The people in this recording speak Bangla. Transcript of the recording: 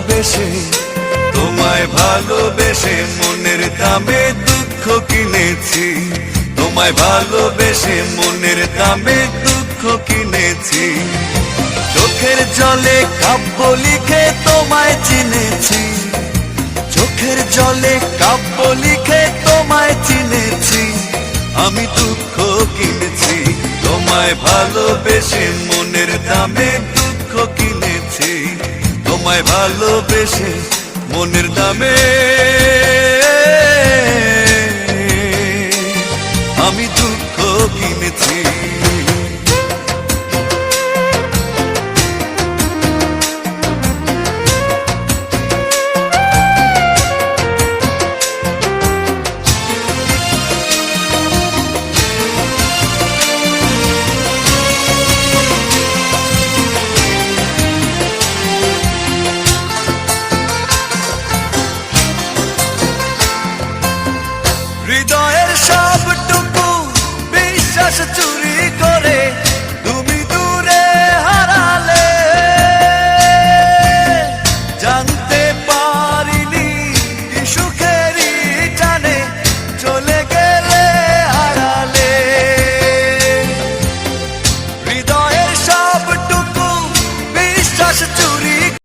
ভালোবেসে, তোমায় ভালোবেসে মনের দামে দুঃখ কিনেছি। তোমায় ভালোবেসে মনের দামে দুঃখ কিনেছি। চোখের জলে কাব্য লিখে তোমায় চিনেছি। চোখের জলে কাব্য লিখে তোমায় চিনেছি। আমি দুঃখ কিনেছি। তোমায় ভালোবেসে মনের দামে দুঃখ কিনেছি। তোমায় ভালোবেসে মনের দামে আমি দুঃখ কিনেছি। হৃদয়ের সবটুকু বিশ্বাস চুরি করে